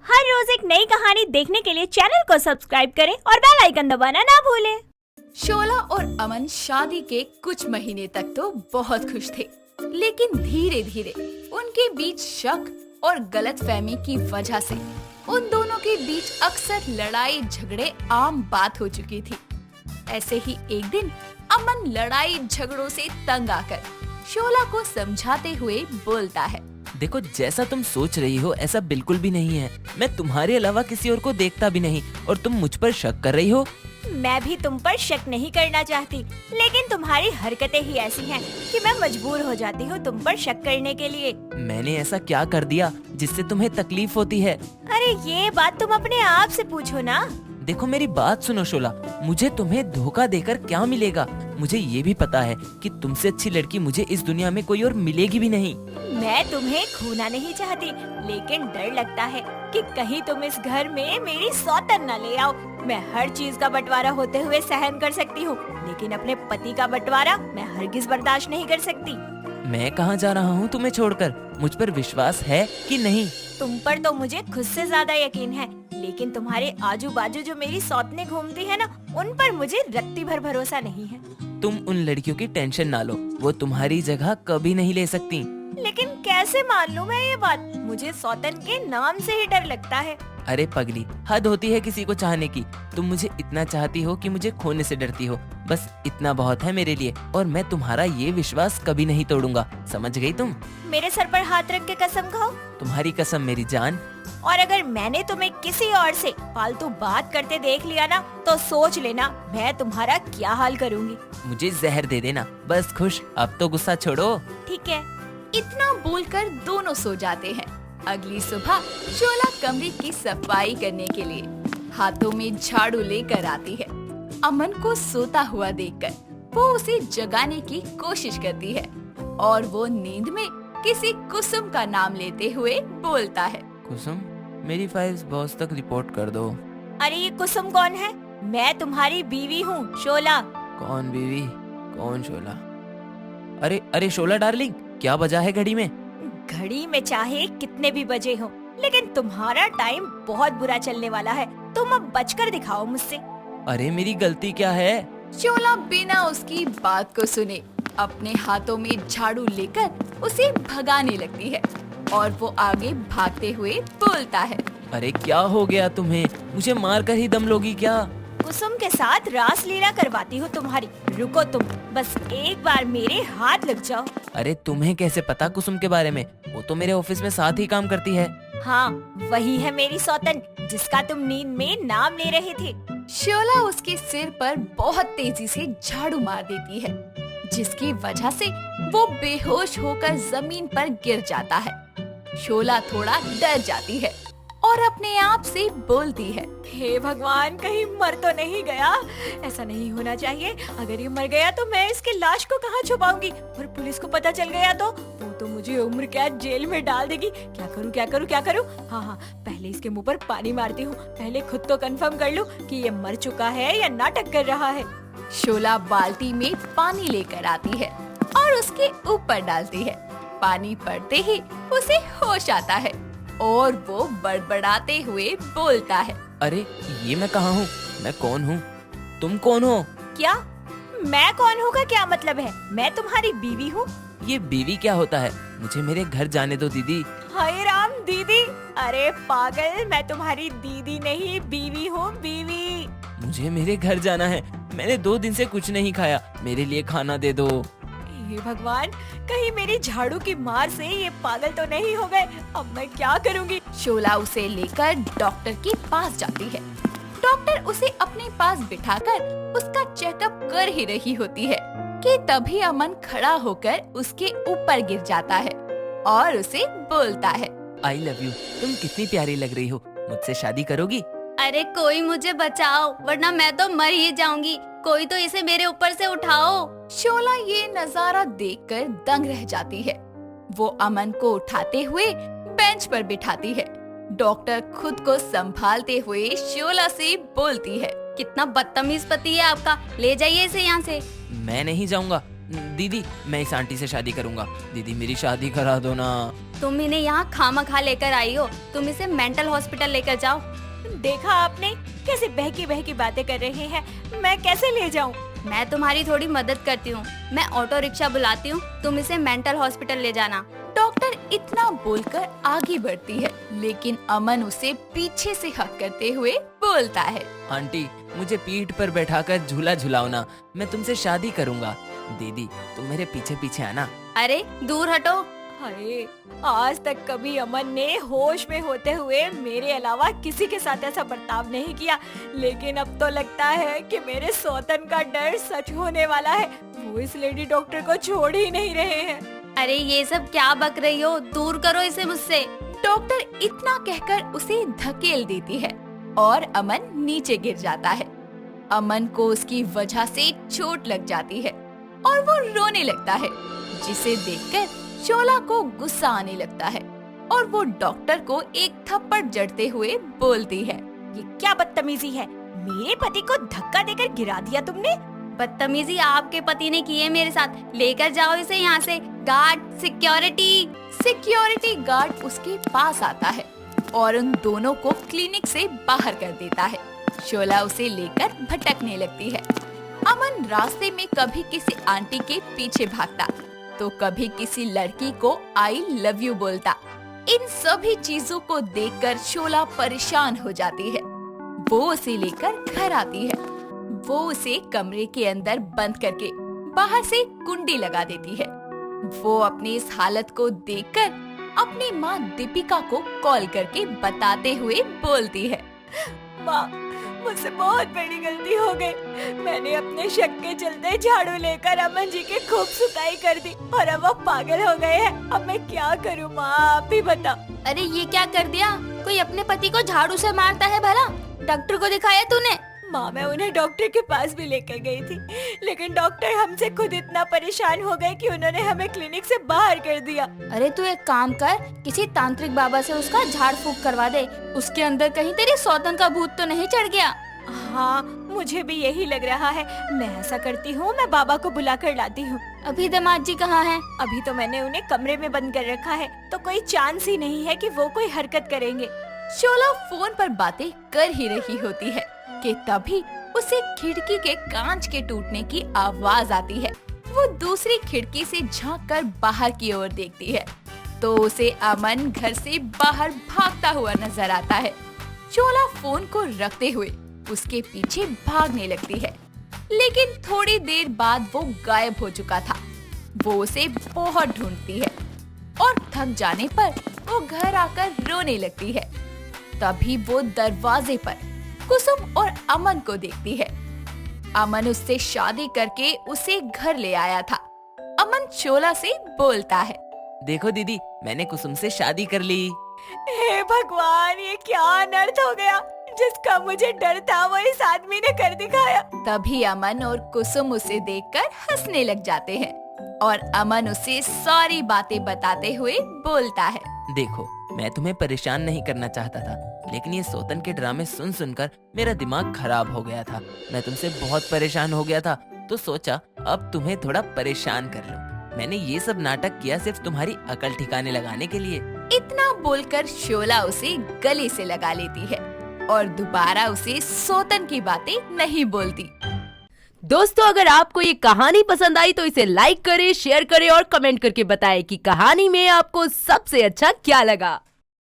हर रोज एक नई कहानी देखने के लिए चैनल को सब्सक्राइब करें और बेल आइकन दबाना ना भूलें। शोला और अमन शादी के कुछ महीने तक तो बहुत खुश थे, लेकिन धीरे धीरे उनके बीच शक और गलतफहमी की वजह से उन दोनों के बीच अक्सर लड़ाई झगड़े आम बात हो चुकी थी। ऐसे ही एक दिन अमन लड़ाई झगड़ों से तंग आकर शोला को समझाते हुए बोलता है, देखो, जैसा तुम सोच रही हो ऐसा बिल्कुल भी नहीं है। मैं तुम्हारे अलावा किसी और को देखता भी नहीं और तुम मुझ पर शक कर रही हो। मैं भी तुम पर शक नहीं करना चाहती, लेकिन तुम्हारी हरकतें ही ऐसी हैं कि मैं मजबूर हो जाती हूँ तुम पर शक करने के लिए। मैंने ऐसा क्या कर दिया जिससे तुम्हें तकलीफ होती है? अरे ये बात तुम अपने आप से पूछो ना। देखो, मेरी बात सुनो शोला, मुझे तुम्हें धोखा देकर क्या मिलेगा? मुझे ये भी पता है कि तुमसे अच्छी लड़की मुझे इस दुनिया में कोई और मिलेगी भी नहीं। मैं तुम्हें खोना नहीं चाहती, लेकिन डर लगता है कि कहीं तुम इस घर में मेरी सौतन न ले आओ। मैं हर चीज का बंटवारा होते हुए सहन कर सकती हूँ, लेकिन अपने पति का बंटवारा मैं हरगिज बर्दाश्त नहीं कर सकती। मैं कहाँ जा रहा हूँ तुम्हें छोड़कर? मुझ पर विश्वास है कि नहीं? तुम पर तो मुझे खुद से ज्यादा यकीन है, लेकिन तुम्हारे आजू बाजू जो मेरी सौतने घूमती है ना, उन पर मुझे रत्ती भर भरोसा नहीं है। तुम उन लड़कियों की टेंशन ना लो, वो तुम्हारी जगह कभी नहीं ले सकती। लेकिन कैसे मान लूं मैं ये बात? मुझे सौतन के नाम से ही डर लगता है। अरे पगली, हद होती है किसी को चाहने की। तुम मुझे इतना चाहती हो कि मुझे खोने से डरती हो। बस इतना बहुत है मेरे लिए, और मैं तुम्हारा ये विश्वास कभी नहीं तोड़ूंगा। समझ गई तुम? मेरे सर पर हाथ रख के कसम खाओ। तुम्हारी कसम मेरी जान। और अगर मैंने तुम्हें किसी और से फालतू बात करते देख लिया ना, तो सोच लेना मैं तुम्हारा क्या हाल करूंगी। मुझे जहर दे देना, बस खुश। अब तो गुस्सा छोड़ो। ठीक है। इतना बोलकर दोनों सो जाते हैं। अगली सुबह शोला कमरे की सफाई करने के लिए हाथों में झाड़ू लेकर आती है। अमन को सोता हुआ देखकर वो उसे जगाने की कोशिश करती है और वो नींद में किसी कुसुम का नाम लेते हुए बोलता है, कुसुम, मेरी फाइल्स बॉस तक रिपोर्ट कर दो। अरे ये कुसुम कौन है? मैं तुम्हारी बीवी हूँ, शोला। कौन बीवी? कौन शोला? अरे अरे शोला डार्लिंग, क्या बजा है घड़ी में? घड़ी में चाहे कितने भी बजे हो, लेकिन तुम्हारा टाइम बहुत बुरा चलने वाला है। तुम अब बचकर दिखाओ मुझसे। अरे मेरी गलती क्या है? शोला बिना उसकी बात को सुने अपने हाथों में झाड़ू लेकर उसे भगाने लगती है और वो आगे भागते हुए बोलता है, अरे क्या हो गया तुम्हें? मुझे मार कर ही दम लोगी क्या? कुसुम के साथ रास लीला करवाती हूँ तुम्हारी। रुको तुम, बस एक बार मेरे हाथ लग जाओ। अरे तुम्हें कैसे पता कुसुम के बारे में? वो तो मेरे ऑफिस में साथ ही काम करती है। हाँ, वही है मेरी सौतन जिसका तुम नींद में नाम ले रहे थे। शोला उसके सिर पर बहुत तेजी से झाड़ू मार देती है, जिसकी वजह से वो बेहोश होकर जमीन पर गिर जाता है। शोला थोड़ा डर जाती है और अपने आप से बोलती है, हे भगवान, कहीं मर तो नहीं गया? ऐसा नहीं होना चाहिए। अगर ये मर गया तो मैं इसके लाश को कहाँ छुपाऊंगी? और पुलिस को पता चल गया तो वो तो मुझे उम्र कैद जेल में डाल देगी। क्या करूँ क्या करूँ क्या करूँ? हाँ, पहले इसके मुंह पर पानी मारती हूँ। पहले खुद तो कंफर्म कर लूँ कि ये मर चुका है या नाटक कर रहा है। शोला बाल्टी में पानी लेकर आती है और उसके ऊपर डालती है। पानी पड़ते ही उसे होश आता है और वो बड़बड़ाते हुए बोलता है, अरे ये मैं कहाँ हूँ? मैं कौन हूँ? तुम कौन हो? क्या मैं कौन हूँ का क्या मतलब है? मैं तुम्हारी बीवी हूँ। ये बीवी क्या होता है? मुझे मेरे घर जाने दो दीदी। हाय राम, दीदी? अरे पागल, मैं तुम्हारी दीदी नहीं, बीवी हूँ, बीवी। मुझे मेरे घर जाना है। मैंने 2 दिन से कुछ नहीं खाया। मेरे लिए खाना दे दो। हे भगवान, कहीं मेरी झाड़ू की मार से ये पागल तो नहीं हो गए? अब मैं क्या करूँगी? शोला उसे लेकर डॉक्टर के पास जाती है। डॉक्टर उसे अपने पास बिठाकर उसका चेकअप कर ही रही होती है कि तभी अमन खड़ा होकर उसके ऊपर गिर जाता है और उसे बोलता है, आई लव यू। तुम कितनी प्यारी लग रही हो। मुझसे शादी करोगी? अरे कोई मुझे बचाओ, वरना मैं तो मर ही जाऊंगी। कोई तो इसे मेरे ऊपर से उठाओ। शोला ये नजारा देखकर दंग रह जाती है। वो अमन को उठाते हुए बेंच पर बिठाती है। डॉक्टर खुद को संभालते हुए शोला से बोलती है, कितना बदतमीज पति है आपका, ले जाइए इसे यहाँ से। मैं नहीं जाऊंगा। दीदी मैं इस आंटी से शादी करूंगा। दीदी मेरी शादी करा दो ना। तुम इन्हें यहाँ खामखा लेकर आई हो, तुम इसे मेंटल हॉस्पिटल लेकर जाओ। देखा आपने कैसे बहकी बहकी बातें कर रहे हैं, मैं कैसे ले जाऊं? मैं तुम्हारी थोड़ी मदद करती हूँ, मैं ऑटो रिक्शा बुलाती हूँ, तुम इसे मेंटल हॉस्पिटल ले जाना। डॉक्टर इतना बोलकर आगे बढ़ती है, लेकिन अमन उसे पीछे से हक करते हुए बोलता है, आंटी मुझे पीठ पर बैठाकर झूला झुलाओ ना, मैं तुमसे शादी करूंगा। दीदी तुम मेरे पीछे पीछे आना। अरे दूर हटो। हाय, आज तक कभी अमन ने होश में होते हुए मेरे अलावा किसी के साथ ऐसा बर्ताव नहीं किया, लेकिन अब तो लगता है कि मेरे सौतन का डर सच होने वाला है। वो इस लेडी डॉक्टर को छोड़ ही नहीं रहे हैं। अरे ये सब क्या बक रही हो, दूर करो इसे मुझसे। डॉक्टर इतना कहकर उसे धकेल देती है और अमन नीचे गिर जाता है। अमन को उसकी वजह से चोट लग जाती है और वो रोने लगता है, जिसे देखकर शोला को गुस्सा आने लगता है और वो डॉक्टर को एक थप्पड़ जड़ते हुए बोलती है, ये क्या बदतमीजी है, मेरे पति को धक्का देकर गिरा दिया तुमने। बदतमीजी आपके पति ने की है मेरे साथ, लेकर जाओ इसे यहाँ से। गार्ड, सिक्योरिटी गार्ड उसके पास आता है और उन दोनों को क्लिनिक से बाहर कर देता है। शोला उसे लेकर भटकने लगती है। अमन रास्ते में कभी किसी आंटी के पीछे भागता तो कभी किसी लड़की को आई लव यू बोलता। इन सभी चीजों को देखकर शोला परेशान हो जाती है। वो उसे लेकर घर आती है। वो उसे कमरे के अंदर बंद करके बाहर से कुंडी लगा देती है। वो अपनी इस हालत को देखकर अपनी माँ दीपिका को कॉल करके बताते हुए बोलती है, माँ, मुझसे बहुत बड़ी गलती हो गई। मैंने अपने शक के चलते झाड़ू लेकर अमन जी की खूब सुताई कर दी और अब वो पागल हो गए हैं। अब मैं क्या करूँ माँ, आप ही बताओ। अरे ये क्या कर दिया, कोई अपने पति को झाड़ू से मारता है भला? डॉक्टर को दिखाया तूने? माँ, मैं उन्हें डॉक्टर के पास भी लेकर गई थी, लेकिन डॉक्टर हमसे खुद इतना परेशान हो गए कि उन्होंने हमें क्लिनिक से बाहर कर दिया। अरे तू एक काम कर, किसी तांत्रिक बाबा से उसका झाड़ फूक करवा दे। उसके अंदर कहीं तेरी सौतन का भूत तो नहीं चढ़ गया? हाँ, मुझे भी यही लग रहा है। मैं ऐसा करती हूँ, मैं बाबा को बुला कर लाती हूँ। अभी दामाद जी कहाँ हैं? अभी तो मैंने उन्हें कमरे में बंद कर रखा है, तो कोई चांस ही नहीं है कि वो कोई हरकत करेंगे। शोला फोन पर बातें कर ही रही होती है कि तभी उसे खिड़की के कांच के टूटने की आवाज आती है। वो दूसरी खिड़की से झांककर बाहर की ओर देखती है तो उसे अमन घर से बाहर भागता हुआ नजर आता है। शोला फोन को रखते हुए उसके पीछे भागने लगती है, लेकिन थोड़ी देर बाद वो गायब हो चुका था। वो उसे बहुत ढूंढती है और थक जाने पर वो घर आकर रोने लगती है। तभी वो दरवाजे पर कुसुम और अमन को देखती है। अमन उससे शादी करके उसे घर ले आया था। अमन शोला से बोलता है, देखो दीदी, मैंने कुसुम से शादी कर ली। हे भगवान, ये क्या अनर्थ हो गया। जिसका मुझे डर था वो इस आदमी ने कर दिखाया। तभी अमन और कुसुम उसे देखकर हंसने लग जाते हैं और अमन उसे सारी बातें बताते हुए बोलता है, देखो, मैं तुम्हें परेशान नहीं करना चाहता था, लेकिन ये सौतन के ड्रामे सुन सुनकर मेरा दिमाग खराब हो गया था। मैं तुमसे बहुत परेशान हो गया था, तो सोचा अब तुम्हें थोड़ा परेशान कर लूं। मैंने ये सब नाटक किया सिर्फ तुम्हारी अकल ठिकाने लगाने के लिए। इतना बोलकर शोला उसे गले से लगा लेती है और दोबारा उसे सौतन की बातें नहीं बोलती। दोस्तों, अगर आपको ये कहानी पसंद आई तो इसे लाइक करें, शेयर करें और कमेंट करके बताएं कि कहानी में आपको सबसे अच्छा क्या लगा।